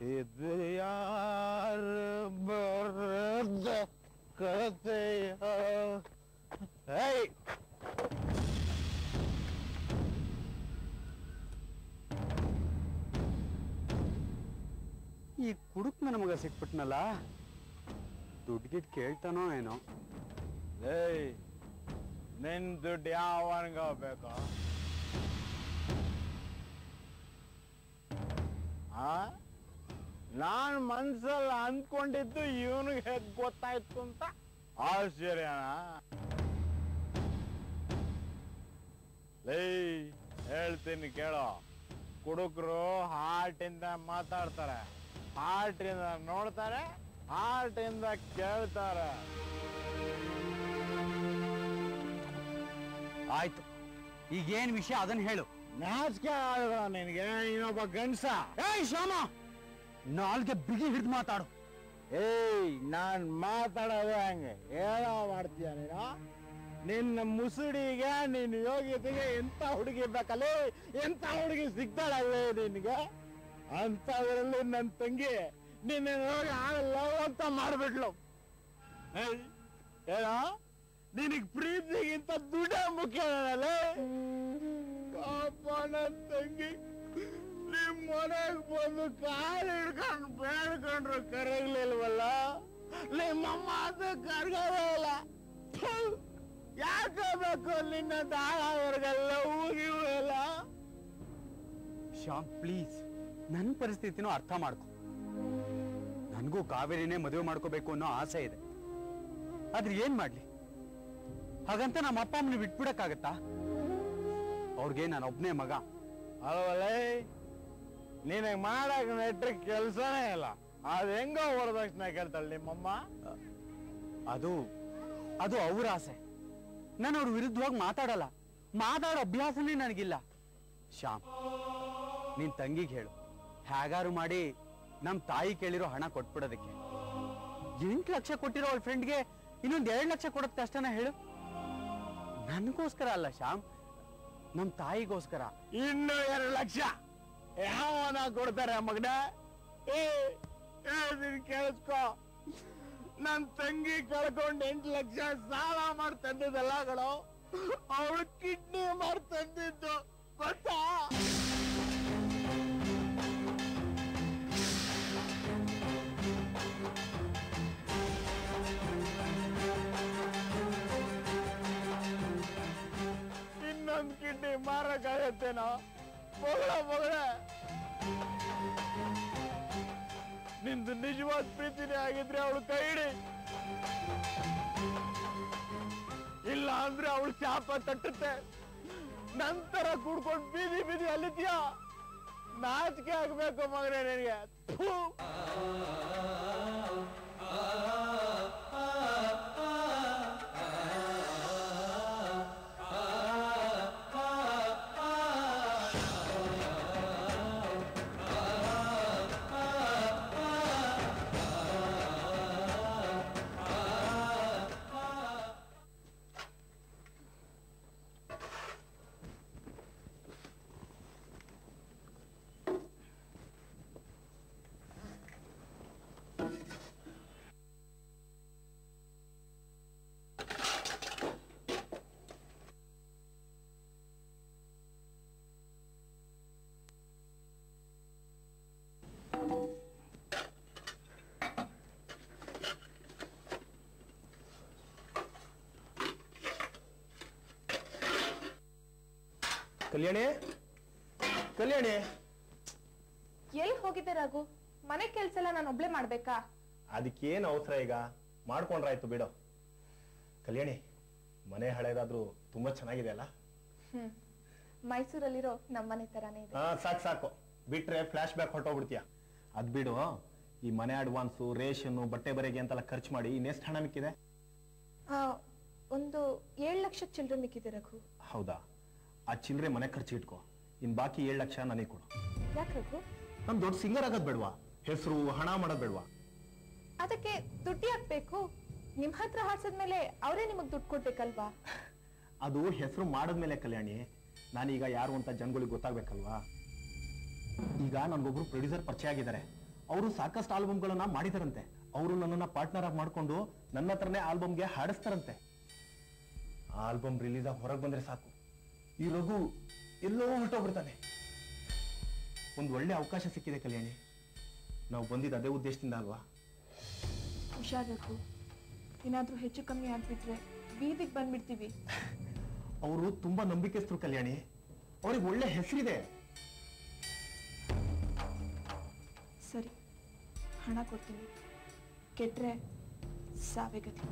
ಇದು ಯಾರ ಬರದ ಕತೆಯ ಈ ಕುಡುಕ್ ನನ್ನ ಮಗ ಸಿಕ್ಬಿಟ್ನಲ್ಲ, ದುಡ್ಗಿಟ್ ಕೇಳ್ತಾನೋ ಏನೋ. ನಿನ್ ದುಡ್ಡು ಯಾವನ್ಗ ಬೇಕು? ನಾನ್ ಮನ್ಸಲ್ಲಿ ಅಂದ್ಕೊಂಡಿದ್ದು ಇವನಿಗೆ ಹೇಗ್ ಗೊತ್ತಾಯ್ತು ಅಂತ ಆಶ್ಚರ್ಯನ? ಹೇಳ್ತೀನಿ ಕೇಳೋ, ಕುಡುಕರು ಹಾರ್ಟಿಂದ ಮಾತಾಡ್ತಾರೆ, ಹಾರ್ಟಿಂದ ನೋಡ್ತಾರೆ, ಹಾರ್ಟಿಂದ ಕೇಳ್ತಾರೆ. ಆಯ್ತು, ಈಗೇನ್ ವಿಷಯ ಅದನ್ನ ಹೇಳು. ನಾಚಿಕೆ ಆಗ ನಿನ್ಗೆ, ಇನ್ನೊಬ್ಬ ಗಂಡ್ಸ. ಶ್ಯಾಮ, ನಾಲ್ಗೆ ಬಿಗಿ ಹಿಡಿದು ಮಾತಾಡು. ನಾನ್ ಮಾತಾಡೋದು ಹಂಗೆ ಏನೋ ಮಾಡ್ತೀಯ ನೀನು? ನಿನ್ನ ಮುಸುಡಿಗೆ, ನಿನ್ನ ಯೋಗ್ಯತೆಗೆ ಎಂತ ಹುಡುಗಿ ಬೇಕಲ್ಲಿ, ಎಂತ ಹುಡುಗಿ ಸಿಗ್ತಾಳಲ್ಲೇ ನಿನ್ಗೆ? ಅಂತದ್ರಲ್ಲಿ ನನ್ನ ತಂಗಿ ನಿನ್ನ ಹೋಗಿ ಲವ್ ಅಂತ ಮಾಡ್ಬಿಟ್ಲು. ಏನೋ ನಿನಗ್ ಪ್ರೀತಿಗಿಂತ ದುಡ್ಡ ಮುಖ್ಯನಲ್ಲೇ? ಪಾಪ ನನ್ನ ತಂಗಿ ನಿಮ್ ಮನೆಗ್ ಬಂದು ಕಾಲು ಹಿಡ್ಕೊಂಡು ಬೇಡ್ಕೊಂಡ್ರು ಕರಗ್ಲಿಲ್ವಲ್ಲ, ನಿಮ್ಮಮ್ಮ ಅದು ಕರ್ಗವೇ ಇಲ್ಲ. ಯಾಕೆ ಬೇಕು ನಿನ್ನ ದಾಳವರೆಗೆಲ್ಲ ಊಗಿಲ್ಲ? ಶ್ಯಾಮ್ ಪ್ಲೀಸ್, ನನ್ನ ಪರಿಸ್ಥಿತಿನೂ ಅರ್ಥ ಮಾಡ್ಕೊ. ನನಗೂ ಕಾವೇರಿನೇ ಮದುವೆ ಮಾಡ್ಕೋಬೇಕು ಅನ್ನೋ ಆಸೆ ಇದೆ. ಆದ್ರೆ ಏನ್ ಮಾಡ್ಲಿ? ಹಾಗಂತ ನಮ್ಮ ಅಪ್ಪ ಅಮ್ಮನ ಬಿಟ್ಬಿಡಕ್ಕಾಗತ್ತಾ? ಅವ್ರಿಗೆ ನಾನು ಒಬ್ನೇ ಮಗ ಅಲ್ವಲ್ಲೇ. ನೀನಗ್ ಮಾಡಕ್ ನೆಟ್ರೆ ಕೆಲ್ಸನೇ ಇಲ್ಲ. ಅದ್ ಹೆಂಗೋ ವರದಕ್ಷಿಣೆ ಕೇಳ್ತಾಳೆ ನಿಮ್ಮಮ್ಮ? ಅದು ಅವ್ರ ಆಸೆ. ನಾನು ಅವ್ರ ವಿರುದ್ಧವಾಗಿ ಮಾತಾಡಲ್ಲ, ಮಾತಾಡೋ ಅಭ್ಯಾಸನೇ ನನಗಿಲ್ಲ. ಶ್ಯಾಮ್, ನಿನ್ ತಂಗಿಗೆ ಹೇಳು, ಹೇಗಾರು ಮಾಡಿ ನಮ್ ತಾಯಿ ಕೇಳಿರೋ ಹಣ ಕೊಟ್ಬಿಡೋದಕ್ಕೆ. 8 ಲಕ್ಷ ಕೊಟ್ಟಿರೋ ಅವಳ ಫ್ರೆಂಡ್ಗೆ ಇನ್ನೊಂದ್ 2 ಲಕ್ಷ ಕೊಡೋದ್ ಕಷ್ಟನ ಹೇಳು? ನನ್ಗೋಸ್ಕರ ಅಲ್ಲ ಶ್ಯಾಮ್, ನಮ್ ತಾಯಿಗೋಸ್ಕರ. ಇನ್ನು 2 ಲಕ್ಷ ಯಾವನ ಕೊಡ್ತಾರೆ ಮಗನ? ಕೇಳಿಸ್ಕೊ, ನನ್ ತಂಗಿ ಕಳ್ಕೊಂಡ್ 8 ಲಕ್ಷ ಸಾಲ ಮಾಡಿ ತಂದಿದ್ದಲ್ಲ ಕಣೋ, ಅವಳು ಕಿಡ್ನಿ ಮಾಡಿ ತಂದಿದ್ದು ಗೊತ್ತಾ? ಇನ್ನೊಂದು ಕಿಡ್ನಿ ಮಾರಕ್ಕಾಗತ್ತೇನೋ? ಮಗಳ ನಿಂದು ನಿಜವಾದ ಪ್ರೀತಿನೇ ಆಗಿದ್ರೆ ಅವಳು ಕೈ ಹಿಡಿ, ಇಲ್ಲ ಅಂದ್ರೆ ಅವಳು ಶಾಪ ತಟ್ಟುತ್ತೆ. ನಂತರ ಕುಡ್ಕೊಂಡು ಬೀದಿ ಬೀದಿ ಅಲ್ಲಿದ್ಯಾ? ನಾಚಿಕೆ ಆಗ್ಬೇಕು ಮಗನೇ ನಿನಗೆ. ಕಲ್ಯಾಣಿ, ಕಲ್ಯಾಣಿ, ಎಲ್ಲಿ ಹೋಗಿದ್ದೆ ರಾಘು? ಮನೆ ಕೆಲ್ಸ ಎಲ್ಲ ನಾನು ಒಬ್ಳೆ ಮಾಡ್ಬೇಕಾ? ಅದಕ್ಕೇನು ಅವಸರ, ಈಗ ಮಾಡ್ಕೊಂಡ್ರಾಯ್ತು ಬಿಡು. ಕಲ್ಯಾಣಿ, ಮನೆ ಹಳೇದಾದ್ರೂ ತುಂಬಾ ಚೆನ್ನಾಗಿದೆ ಅಲ್ಲ? ಮೈಸೂರಲ್ಲಿರೋ ನಮ್ಮನೆ ತರಾನೇ ಇದೆ. ಸಾಕು ಸಾಕು, ಬಿಟ್ರೆ ಫ್ಲಾಶ್ ಬ್ಯಾಕ್ ಹೊರಟೋಗ್ಬಿಡ್ತೀಯ. ಅದ್ ಬಿಡು, ಈ ಮನೆ ಅಡ್ವಾನ್ಸು, ರೇಷನ್, ಬಟ್ಟೆ ಬರೆಗೆ ಅಂತೆಲ್ಲ ಖರ್ಚು ಮಾಡಿ ಇನ್ನೆಷ್ಟು ಹಣ ಮಿಕ್ಕಿದೆ? ಒಂದು 7 ಲಕ್ಷ ಚಿಲ್ಲರೆ ಮಿಕ್ಕಿದೆ ರಘು. ಹೌದಾ? ಆ ಚಿಲ್ಲರೆ ಮನೆ ಖರ್ಚು ಇಟ್ಕೋ, ಇನ್ ಬಾಕಿ 7 ಲಕ್ಷ ನನಗೆ ಕೊಡು. ಯಾಕೆ ರಘು? ನಮ್ ದೊಡ್ಡ ಸಿಂಗರ್ ಆಗೋದ್ ಬೇಡ್ವಾ? ಹೆಸರು ಹಣ ಮಾಡೋದ್ ಬೇಡ್ವಾ? ಅದಕ್ಕೆ ದುಡ್ಡು ಹಾಕ್ಬೇಕು. ನಿಮ್ ಹತ್ರ ಹಾಡ್ಸದ್ಮೇಲೆ ಅವರೇ ನಿಮಗ್ ದುಡ್ಡು ಕೊಡ್ಬೇಕಲ್ವಾ? ಅದು ಹೆಸರು ಮಾಡದ್ಮೇಲೆ ಕಲ್ಯಾಣಿ, ನಾನೀಗ ಯಾರು ಅಂತ ಜನಗಳಿಗೆ ಗೊತ್ತಾಗ್ಬೇಕಲ್ವಾ? ಈಗ ನನ್ಗೊಬ್ರು ಪ್ರೊಡ್ಯೂಸರ್ ಪರಿಚಯ ಆಗಿದ್ದಾರೆ, ಅವರು ಸಾಕಷ್ಟು ಆಲ್ಬಮ್ಗಳನ್ನ ಮಾಡಿದಾರಂತೆ. ಅವರು ನನ್ನನ್ನ ಪಾರ್ಟ್ನರ್ ಆಗಿ ಮಾಡ್ಕೊಂಡು ನನ್ನ ಹತ್ರನೇ ಆಲ್ಬಮ್ಗೆ ಹಾಡಿಸ್ತಾರಂತೆ. ಆಲ್ಬಮ್ ರಿಲೀಸ್ ಆಗಿ ಹೊರಗೆ ಬಂದ್ರೆ ಸಾಕು, ಈ ರಘು ಎಲ್ಲೋ ಹೊರಟೋಗ್ಬಿಡ್ತಾನೆ. ಒಂದು ಒಳ್ಳೆ ಅವಕಾಶ ಸಿಕ್ಕಿದೆ ಕಲ್ಯಾಣಿ. ನಾವು ಬಂದಿದ್ದು ಅದೇ ಉದ್ದೇಶದಿಂದ ಅಲ್ವಾ? ಹುಷಾರಬೇಕು, ಏನಾದ್ರೂ ಹೆಚ್ಚು ಕಮ್ಮಿ ಆಗ್ಬಿಟ್ರೆ ಬೀದಿಗೆ ಬಂದ್ಬಿಡ್ತೀವಿ. ಅವರು ತುಂಬಾ ನಂಬಿಕೆಸ್ತರು ಕಲ್ಯಾಣಿ, ಅವ್ರಿಗೆ ಒಳ್ಳೆ ಹೆಸರಿದೆ. ಸರಿ, ಹಣ ಕೊಡ್ತೀನಿ, ಕೆಟ್ರೆ ಸಾವೇ ಗತಿ.